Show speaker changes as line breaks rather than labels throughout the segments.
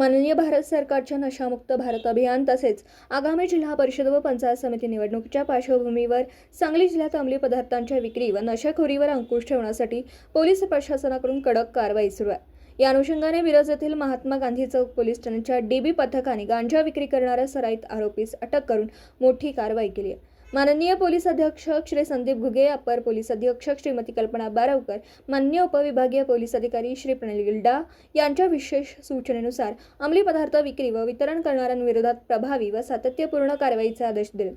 माननीय भारत सरकारच्या नशामुक्त भारत अभियान तसेच आगामी जिल्हा परिषद व पंचायत समिती निवडणुकीच्या पार्श्वभूमीवर सांगली जिल्ह्यात अंमली पदार्थांच्या विक्री व नशाखोरीवर अंकुश ठेवण्यासाठी पोलीस प्रशासनाकडून कडक कारवाई सुरू आहे। या अनुषंगाने मिरज येथील महात्मा गांधी चौक पोलीस ठाण्याच्या डीबी पथकाने गांजा विक्री करणाऱ्या सराईत आरोपीस अटक करून मोठी कारवाई केली आहे। माननीय पोलीस अधीक्षक श्री संदीप घुगे, अपर पोलीस अधीक्षक श्रीमती कल्पना बारावकर, माननीय उपविभागीय पोलीस अधिकारी श्री प्रणिल गिल्डा यांच्या विशेष सूचनेनुसार अंमली पदार्थ विक्री व वितरण करणाऱ्यांविरोधात प्रभावी व सातत्यपूर्ण कारवाईचे आदेश दिले।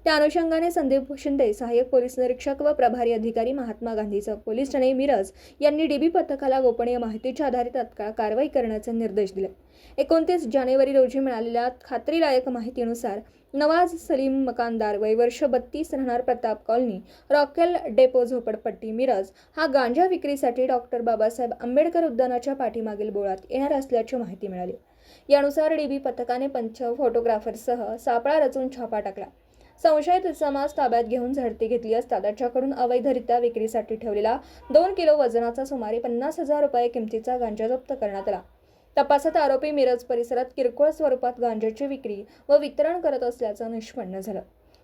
त्या अनुषंगाने संदीप शिंदे, सहाय्यक पोलीस निरीक्षक व प्रभारी अधिकारी, महात्मा गांधी चौक पोलीस ठाणे मिरज यांनी डीबी पथकाला गोपनीय माहितीच्या आधारे तात्काळ कारवाई करण्याचे निर्देश दिले। 29 जानेवारी रोजी मिळालेल्या खात्रीलायक माहितीनुसार नवाज सलीम मकानदार, वय वर्ष 32, राहणार प्रताप कॉलनी, रॉकेल डेपो, झोपडपट्टी, मिरज हा गांजा विक्रीसाठी डॉक्टर बाबासाहेब आंबेडकर उद्यानाच्या पाठीमागील बोळात येणार असल्याची माहिती मिळाली। यानुसार डीबी पथकाने फोटोग्राफरसह सापळा रचून छापा टाकला। संशयित इसमास ताब्यात घेऊन झडती घेतली असता त्याच्याकडून अवैधरित्या विक्रीसाठी ठेवलेला 2 किलो वजनाचा सुमारे 50,000 रुपये किमतीचा गांजा जप्त करण्यात आला। तपासात आरोपी मिरज परिसरात किरकोळ स्वरूपात गांजाची विक्री व वितरण करत असल्याचं निष्पन्न झालं।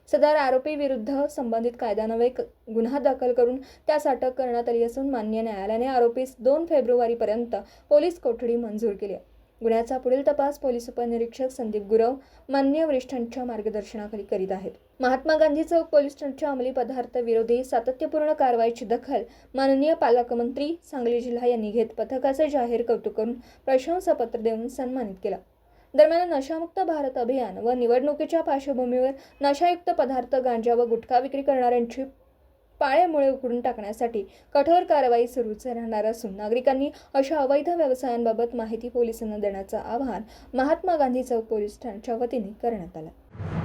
सदर आरोपी विरुद्ध संबंधित कायद्यान्वये गुन्हा दाखल करून त्यास अटक करण्यात आली असून मान्य न्यायालयाने आरोपीस 2 फेब्रुवारीपर्यंत पोलीस कोठडी मंजूर केली आहे। गुन्ह्याचा पुढील तपास पोलीस उपनिरीक्षक संदीप गुरव मान्य वरिष्ठांच्या मार्गदर्शनाखाली करीत आहेत। महात्मा गांधी चौक पोलीस ठाण्याच्या अंमली पदार्थ विरोधी सातत्यपूर्ण कारवाईची दखल माननीय पालकमंत्री सांगली जिल्हा यांनी घेत पथकाचे जाहीर कौतुक करून प्रशंसापत्र देऊन सन्मानित केला। दरम्यान नशामुक्त भारत अभियान व निवडणुकीच्या पार्श्वभूमीवर नशायुक्त पदार्थ, गांजा व गुटखा विक्री करणाऱ्यांची पाळेमुळे उकडून टाकण्यासाठी कठोर कारवाई सुरूच राहणार असून नागरिकांनी अशा अवैध व्यवसायांबाबत माहिती पोलिसांना देण्याचं आवाहन महात्मा गांधी चौक पोलीस ठाण्याच्या वतीने करण्यात आलं।